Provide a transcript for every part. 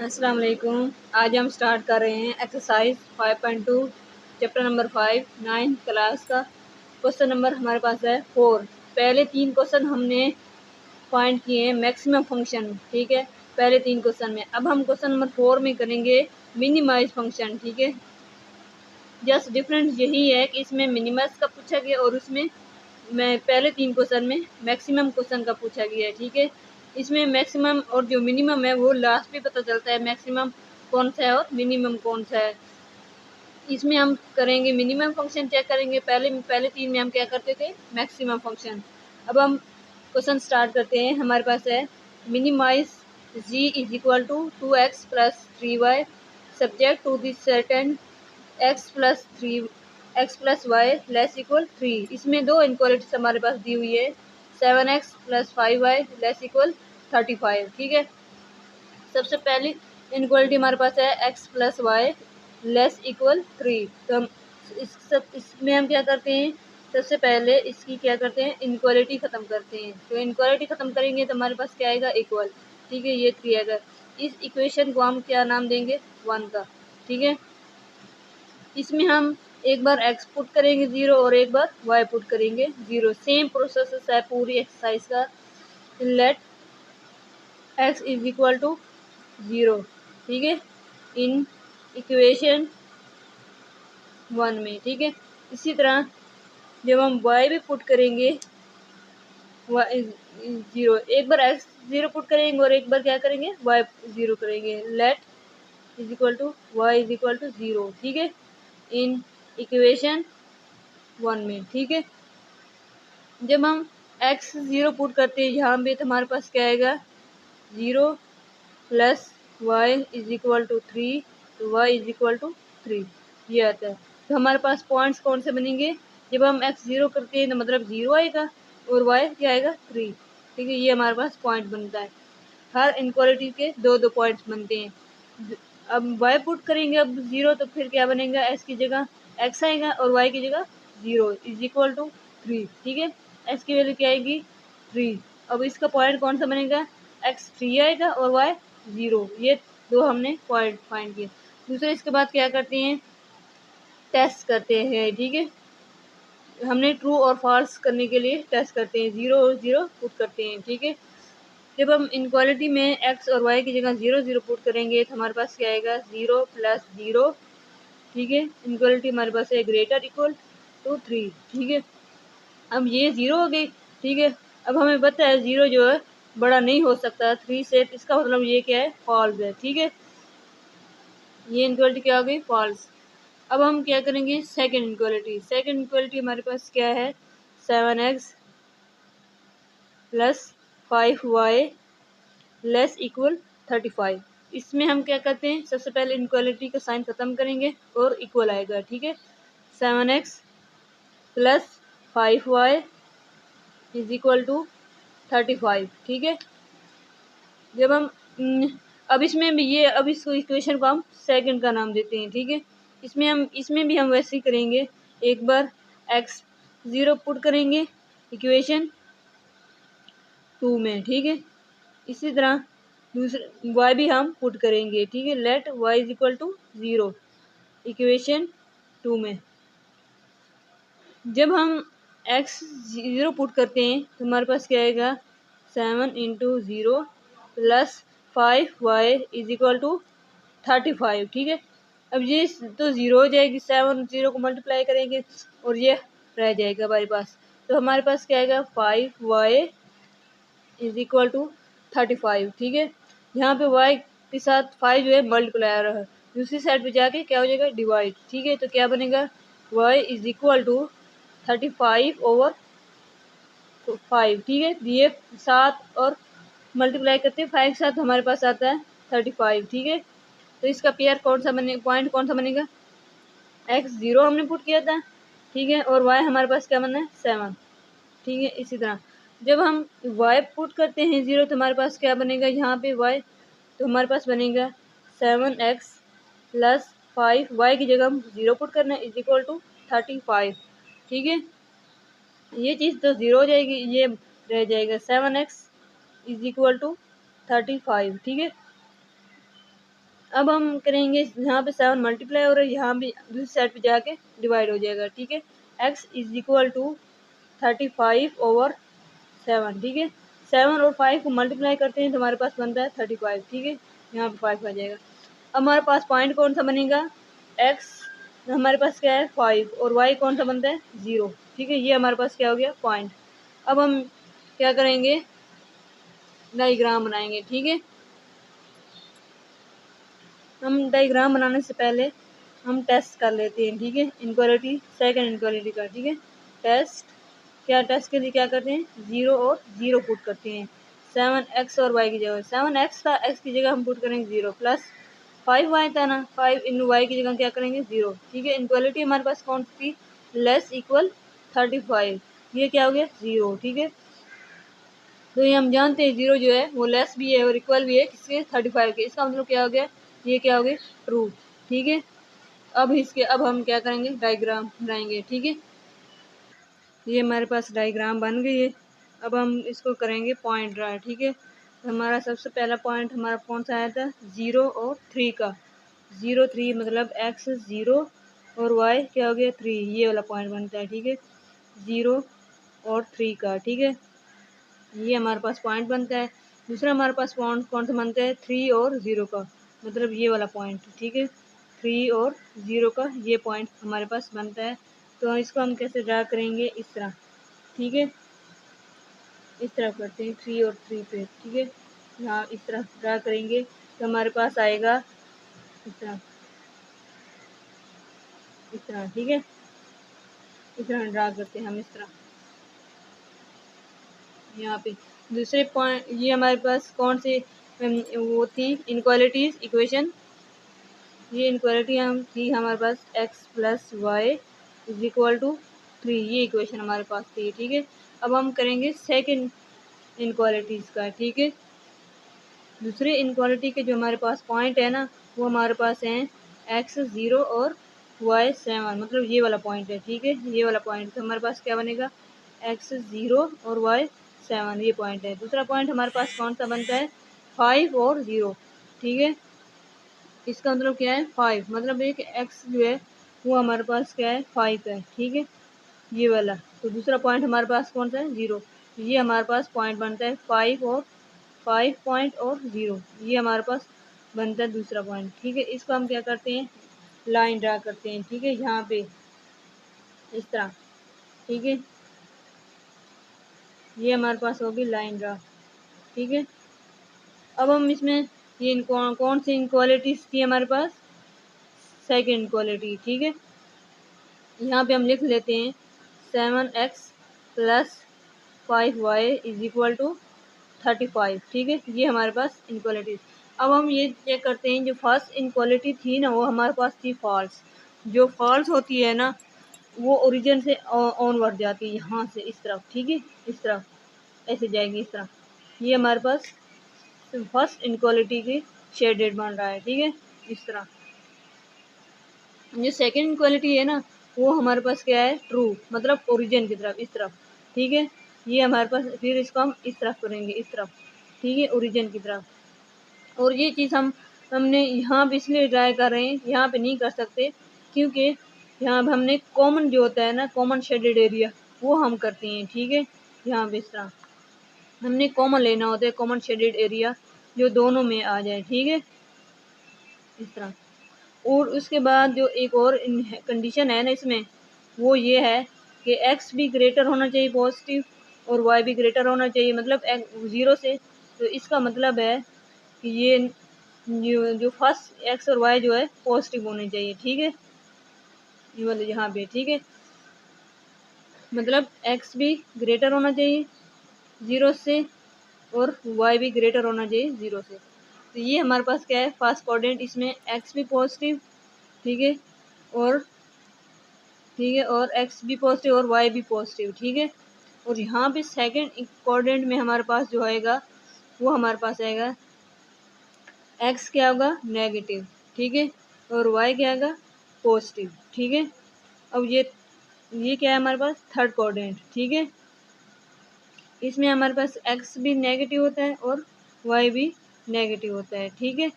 अस्सलाम वालेकुम। आज हम स्टार्ट कर रहे हैं exercise 5.2 chapter number 5 9th class का। क्वेश्चन नंबर हमारे पास है 4। पहले 3 क्वेश्चन हमने फाइंड किए हैं मैक्सिमम फंक्शन, ठीक है, पहले 3 क्वेश्चन में। अब हम क्वेश्चन नंबर 4 में करेंगे मिनिमाइज फंक्शन, ठीक है। जस्ट डिफरेंस यही है कि इसमें मिनिमाइज का पूछा गया और उसमें मैं पहले 3 क्वेश्चन में मैक्सिमम क्वेश्चन का पूछा गया है, ठीक है। इसमें मैक्सिमम और जो मिनिमम है वो लास्ट में पता चलता है, मैक्सिमम कौन सा है और मिनिमम कौन सा है। इसमें हम करेंगे मिनिमम फंक्शन चेक करेंगे। पहले 3 में हम क्या करते थे, मैक्सिमम फंक्शन। अब हम क्वेश्चन स्टार्ट करते हैं। हमारे पास है minimise g is equal to 2x plus 3y subject to this certain x plus y less equal 3। इसमें दो इनक्वालिटीज हमारे पास दी हुई है, 7x plus 5y less equal 35, ठीक है। सबसे पहली इनक्वालिटी हमारे पास है x plus y less equal 3। तो हम इसमें हम क्या करते हैं, सबसे पहले इसकी क्या करते हैं, इनक्वालिटी ख़त्म करते हैं। तो इनक्वालिटी ख़त्म करेंगे तो हमारे पास क्या आएगा, इक्वल, ठीक है। ये 3 आएगा। इस इक्वेशन को हम क्या नाम देंगे, 1 का, ठीक है। इसमें हम एक बार x पुट करेंगे 0 और एक बार y पुट करेंगे 0। सेम प्रोसेस है पूरी एक्सरसाइज का। Let x is equal to 0, ठीक है, इन इक्वेशन 1 में, ठीक है। इसी तरह जब हम y भी पुट करेंगे 0, एक बार x 0 पुट करेंगे और एक बार क्या करेंगे, y 0 करेंगे। Let is equal to y is equal to 0, ठीक है, इन इक्वेशन 1 में, ठीक है। जब हम x 0 पुट करते हैं यहाँ पे तो हमारे पास क्या आएगा, 0 plus y is equal to 3, तो y इज इक्वल टू 3 ये आता है। तो हमारे पास पॉइंट्स कौन से बनेंगे, जब हम x 0 करते हैं तो मतलब 0 आएगा और y क्या आएगा, 3, ठीक है। ये हमारे पास पॉइंट बनता है। हर इनक्वालिटी के दो दो पॉइंट्स बनते हैं। अब y पुट करेंगे अब 0 तो फिर क्या बनेगा, x की जगह x आएगा और y की जगह 0 इज इक्वल टू 3, ठीक है। x की वैल्यू क्या आएगी, 3। अब इसका पॉइंट कौन सा बनेगा, x 3 आएगा और y 0। ये दो हमने पॉइंट फाइंड किए। दूसरे इसके बाद क्या करते हैं, टेस्ट करते हैं, ठीक है। हमने ट्रू और फॉल्स करने के लिए टेस्ट करते हैं, 0 और 0 पुट करते हैं, ठीक है। जब हम इनक्वालिटी में x और y की जगह 0 0 पुट करेंगे तो हमारे पास क्या आएगा, 0 प्लस 0, ठीक है। इनक्वालिटी हमारे पास है ग्रेटर इक्वल टू 3, ठीक है। अब ये 0 हो गई, ठीक है। अब हमें पता है 0 जो है बड़ा नहीं हो सकता 3 से, इसका मतलब ये क्या है, फॉल्स है, ठीक है। ये इनक्वालिटी क्या हो गई, फॉल्स। अब हम क्या करेंगे, सेकंड इनक्वालिटी। सेकंड इनक्वालिटी हमारे पास क्या है, 7x plus 5y less equal 35। इसमें हम क्या करते हैं, सबसे पहले इनक्वालिटी का साइन खत्म करेंगे और इक्वल आएगा, ठीक है। 7x plus 5y is equal to 35, ठीक है। जब हम अब इसमें भी ये, अब इस इक्वेशन को हम सेकंड का नाम देते हैं, ठीक है। इसमें भी हम वैसे ही करेंगे। एक बार x 0 पुट करेंगे इक्वेशन 2 में, ठीक है। इसी तरह दूसरे y भी हम पुट करेंगे, ठीक है। Let y is equal to 0 equation 2 में। जब हम x 0 पुट करते हैं तो हमारे पास क्या आएगा, 7 इंटू 0 प्लस 5y इज इक्वल टू 35, ठीक है। अब ये तो 0 हो जाएगी, 7 0 को मल्टीप्लाई करेंगे और ये रह जाएगा हमारे पास। तो हमारे पास क्या आएगा, 5y इज इक्वल टू 35, ठीक है। यहाँ पे y के साथ 5 जो है मल्टीप्लाई आ रहा है, दूसरी साइड पे जाके क्या हो जाएगा, डिवाइड, ठीक है। तो क्या बनेगा, y is equal to 35 over 5, ठीक है। ये 7 और मल्टीप्लाई करते हैं 5 के साथ हमारे पास आता है 35, ठीक है। तो इसका पेयर कौन सा बने, पॉइंट कौन सा बनेगा, x 0 हमने पुट किया था, ठीक है, और y हमारे पास क्या बना है, 7, ठीक है। इसी तरह जब हम y पुट करते हैं 0 तो हमारे पास क्या बनेगा, यहाँ पे y तो हमारे पास बनेगा 7x प्लस 5, y की जगह हम 0 पुट करना है इज इक्वल टू 35, ठीक है। ये चीज़ तो 0 हो जाएगी, ये रह जाएगा 7x इज इक्वल टू 35, ठीक है। अब हम करेंगे यहाँ पे 7 मल्टीप्लाई और यहाँ भी दूसरी साइड पे जाके डिवाइड हो जाएगा, ठीक है। x इज इक्वल टू 35/7, ठीक है। 7 और 5 को मल्टीप्लाई करते हैं तो हमारे पास बनता है 35, ठीक है। यहाँ पे 5 आ जाएगा। अब हमारे पास पॉइंट कौन सा बनेगा, x हमारे पास क्या है 5 और y कौन सा बनता है 0, ठीक है। ये हमारे पास क्या हो गया पॉइंट। अब हम क्या करेंगे, डायग्राम बनाएंगे, ठीक है। हम डायग्राम बनाने से पहले हम टेस्ट कर लेते हैं, ठीक है। इनक्वालिटी, सेकंड इनक्वालिटी का, ठीक है। टेस्ट क्या, टेस्ट के लिए क्या करते हैं 0 और 0 पुट करते हैं 7x और y की जगह। 7x था, x की जगह हम पुट करेंगे 0 प्लस 5y था ना, 5 इन y की जगह क्या करेंगे 0, ठीक है। इनक्वालिटी हमारे पास कौन सी थी, लेस इक्वल 35, ये क्या हो गया 0, ठीक है। तो ये हम जानते हैं 0 जो है वो लेस भी है और इक्वल भी है किसके 35 के। इसका मतलब क्या हो गया, ये क्या हो गया ट्रू, ठीक है। अब हम क्या करेंगे, डायग्राम बनाएंगे, ठीक है। ये हमारे पास डायग्राम बन गई है। अब हम इसको करेंगे पॉइंट ड्रा, ठीक है। हमारा सबसे पहला पॉइंट हमारा कौन सा आया था 0 और 3 का। 0 3 मतलब x 0 और y क्या हो गया 3, ये वाला पॉइंट बनता है, ठीक है। 0 और 3 का, ठीक है, ये हमारे पास पॉइंट बनता है। दूसरा हमारे पास पॉइंट कौन सा बनता है 3 और 0 का, मतलब ये वाला पॉइंट, ठीक है। 3 और 0 का ये पॉइंट हमारे पास बनता है। तो इसको हम कैसे ड्रा करेंगे, इस तरह, ठीक है। इस तरह करते हैं 3 और 3 पे, ठीक है। यहाँ इस तरह ड्रा करेंगे तो हमारे पास आएगा इस तरह, इस तरह, ठीक है। इस तरह ड्रा करते हैं हम इस तरह। यहाँ पे दूसरे पॉइंट, ये हमारे पास कौन से वो थी इनक्वालिटीज इक्वेशन, ये इनक्वालिटी हम थी हमारे पास x plus y is equal to 3, ये इक्वेशन हमारे पास थी, ठीक है। अब हम करेंगे सेकंड इनक्वालिटीज का, ठीक है। दूसरे इनक्वालिटी के जो हमारे पास पॉइंट है ना, वो हमारे पास हैं x 0 और y 7, मतलब ये वाला पॉइंट है, ठीक है। ये वाला पॉइंट तो हमारे पास क्या बनेगा x 0 और y 7, ये पॉइंट है। दूसरा पॉइंट हमारे पास कौन सा बनता है 5 और 0, ठीक है। इसका मतलब क्या है 5, मतलब एक x जो है वो हमारे पास क्या है 5 है, ठीक है, ये वाला। तो दूसरा पॉइंट हमारे पास कौन सा है 0, ये हमारे पास पॉइंट बनता है 5 और 5 पॉइंट और 0, ये हमारे पास बनता है दूसरा पॉइंट, ठीक है। इसको हम क्या करते हैं लाइन ड्रा करते हैं, ठीक है, यहाँ पे इस तरह, ठीक है। ये हमारे पास होगी लाइन ड्रा, ठीक है। अब हम इसमें ये कौन सी इनक्वालिटीज थी हमारे पास, सेकंड क्वालिटी, ठीक है। यहाँ पे हम लिख लेते हैं 7x plus 5y is equal to 35, ठीक है, ये हमारे पास इनक्वालिटी। अब हम ये चेक करते हैं, जो फर्स्ट इनक्वालिटी थी ना वो हमारे पास थी फॉल्स। जो फॉल्स होती है ना वो ओरिजिन से ऑनवर्ड जाती है, यहाँ से इस तरफ, ठीक है, इस तरफ ऐसे जाएगी इस तरफ। ये हमारे पास फर्स्ट इनक्वालिटी की शेडेड बन रहा है, ठीक है, इस तरह। जो सेकंड क्वालिटी है ना वो हमारे पास क्या है ट्रू, मतलब ओरिजिन की तरफ, इस तरफ, ठीक है। ये हमारे पास, फिर इसको हम इस तरफ करेंगे, इस तरफ, ठीक है, ओरिजिन की तरफ। और ये चीज़ हमने यहाँ पे इसलिए ट्राई कर रहे हैं, यहाँ पे नहीं कर सकते क्योंकि यहाँ पे हमने कॉमन जो होता है ना, कॉमन शेडेड एरिया, वो हम करते हैं, ठीक है। यहाँ पे इस तरह हमने कॉमन लेना होता है, कॉमन शेडेड एरिया जो दोनों में आ जाए, ठीक है, इस तरह। और उसके बाद जो एक और कंडीशन है ना इसमें, वो ये है कि x भी ग्रेटर होना चाहिए पॉजिटिव और y भी ग्रेटर होना चाहिए, मतलब 0 से। तो इसका मतलब है कि ये जो फर्स्ट x और y जो है पॉजिटिव होने चाहिए, ठीक है, ये वाले यहाँ पे, ठीक है। मतलब x भी ग्रेटर होना चाहिए 0 से और y भी ग्रेटर होना चाहिए 0 से। तो ये हमारे पास क्या है फर्स्ट कोऑर्डिनेट, इसमें x भी पॉजिटिव, ठीक है, और ठीक है, और x भी पॉजिटिव और y भी पॉजिटिव, ठीक है। और यहाँ पे सेकंड कोऑर्डिनेट में हमारे पास जो आएगा वो हमारे पास आएगा x क्या होगा नेगेटिव, ठीक है, और y क्या आएगा पॉजिटिव, ठीक है। अब ये क्या है हमारे पास थर्ड कोऑर्डिनेट, ठीक है। इसमें हमारे पास x भी नेगेटिव होता है और y भी नेगेटिव होता है, ठीक है।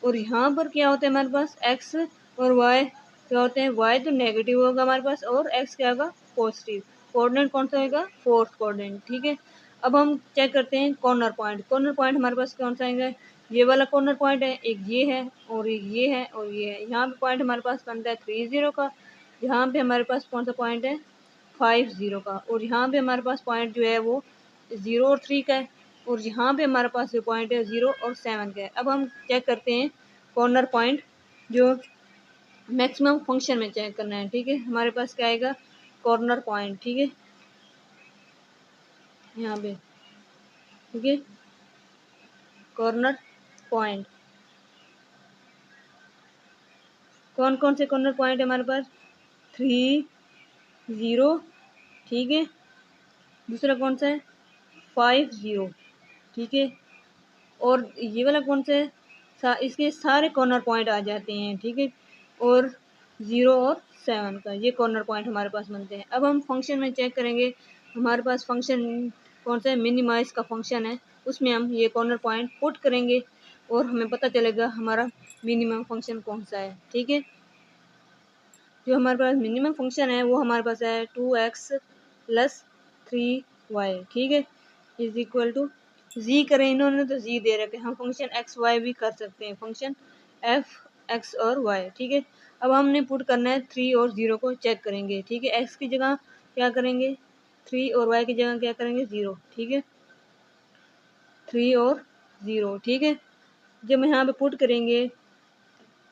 और यहाँ पर क्या होता है हमारे पास एक्स और वाई क्या होते हैं, वाई तो नेगेटिव होगा हमारे पास और एक्स क्या होगा पॉजिटिव। कोऑर्डिनेट कौन सा होगा, फोर्थ कोऑर्डिनेट। ठीक है, अब हम चेक करते हैं कॉर्नर पॉइंट। कॉर्नर पॉइंट हमारे पास कौन सा आएगा, ये वाला कॉर्नर पॉइंट है, एक ये है और एक ये है और ये है। यहाँ पे पॉइंट हमारे पास बनता है 3 0 का, यहाँ पे हमारे पास कौन सा पॉइंट है 5 0 का, और यहाँ पे हमारे पास पॉइंट जो है वो 0 और 3 का है, और यहाँ पे हमारे पास जो पॉइंट है 0 और 7 का है। अब हम चेक करते हैं कॉर्नर पॉइंट जो मैक्सिमम फंक्शन में चेक करना है। ठीक है, हमारे पास क्या आएगा कॉर्नर पॉइंट। ठीक है, यहाँ पे ठीक है कॉर्नर पॉइंट कौन कौन से कॉर्नर पॉइंट है हमारे पास 3 0। ठीक है, दूसरा कौन सा है 5 0। ठीक है, और ये वाला कौन सा है इसके सारे कॉर्नर पॉइंट आ जाते हैं। ठीक है, और 0 और 7 का ये कॉर्नर पॉइंट हमारे पास बनते हैं। अब हम फंक्शन में चेक करेंगे, हमारे पास फंक्शन कौन सा है मिनिमाइज का फंक्शन है, उसमें हम ये कॉर्नर पॉइंट पुट करेंगे और हमें पता चलेगा हमारा मिनिमम फंक्शन कौन सा है। ठीक है, जो हमारे पास मिनिमम फंक्शन है वो हमारे पास है 2x + 3y। ठीक है, इज इक्वल टू जी करें इन्होंने तो जी दे रखे, हम फंक्शन एक्स वाई भी कर सकते हैं, फंक्शन एफ एक्स और वाई। ठीक है, अब हमने पुट करना है 3 और 0 को चेक करेंगे। ठीक है, एक्स की जगह क्या करेंगे 3 और वाई की जगह क्या करेंगे 0। ठीक है, 3 और 0। ठीक है, जब हम यहाँ पे पुट करेंगे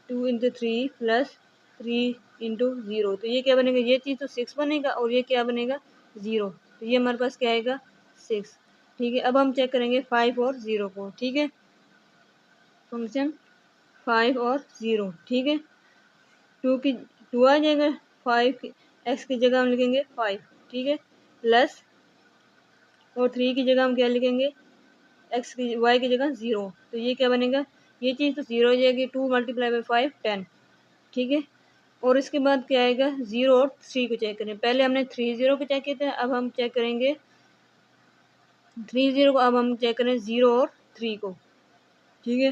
2 × 3 + 3 × 0 तो ये क्या बनेगा, ये चीज़ तो 6 बनेगा और ये क्या बनेगा 0, तो ये हमारे पास क्या आएगा 6। ठीक है, अब हम चेक करेंगे 5 और 0 को। ठीक है, फंक्शन 5 और 0। ठीक है, 2 आ जाएगा, 5 एक्स की जगह हम लिखेंगे 5। ठीक है, प्लस और 3 की जगह हम क्या लिखेंगे एक्स की वाई की जगह 0, तो ये क्या बनेगा, ये चीज़ तो 0 हो जाएगी, 2 × 5 10। ठीक है, और इसके बाद क्या आएगा 0 और 3 को चेक करें। पहले हमने 3 0 को चेक किया था, अब हम चेक करेंगे 3 0 को, अब हम चेक करें 0 और 3 को। ठीक है,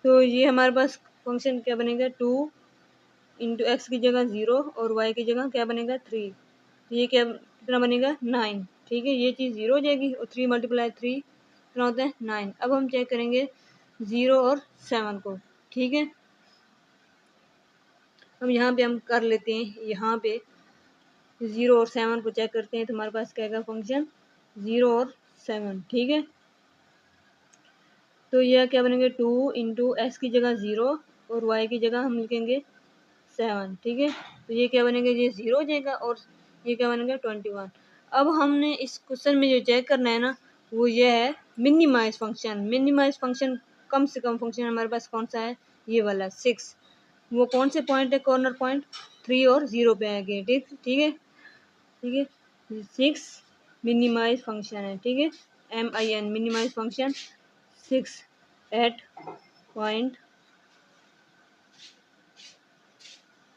तो ये हमारे पास फंक्शन क्या बनेगा 2 × एक्स की जगह 0 और वाई की जगह क्या बनेगा 3, तो ये क्या कितना बनेगा 9। ठीक है, ये चीज़ 0 हो जाएगी और 3 × 3 कितना होता है 9। अब हम चेक करेंगे 0 और 7 को। ठीक है, अब यहाँ पे हम कर लेते हैं, यहाँ पे 0 और 7 को चेक करते हैं, तो हमारे पास क्या आएगा फंक्शन 0 और 7। ठीक है, तो यह क्या बनेंगे 2 × एक्स की जगह 0 और वाई की जगह हम लिखेंगे 7। ठीक है, तो ये क्या बनेगा, ये 0 हो जाएगा और ये क्या बनेगा 21। अब हमने इस क्वेश्चन में जो चेक करना है ना वो ये है मिनिमाइज फंक्शन। मिनिमाइज फंक्शन कम से कम फंक्शन हमारे पास कौन सा है, ये वाला 6। वो कौन से पॉइंट है कॉर्नर पॉइंट 3 और 0 पे आएंगे। ठीक ठीक है, ठीक है 6 मिनिमाइज फंक्शन है। ठीक है, MIN minimise function 6 at point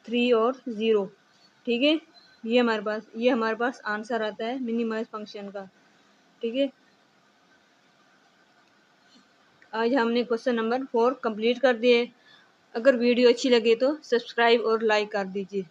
3 और 0। ठीक है, ये हमारे पास आंसर आता है मिनिमाइज फंक्शन का। ठीक है, आज हमने क्वेश्चन नंबर 4 कंप्लीट कर दिए। अगर वीडियो अच्छी लगे तो सब्सक्राइब और लाइक कर दीजिए।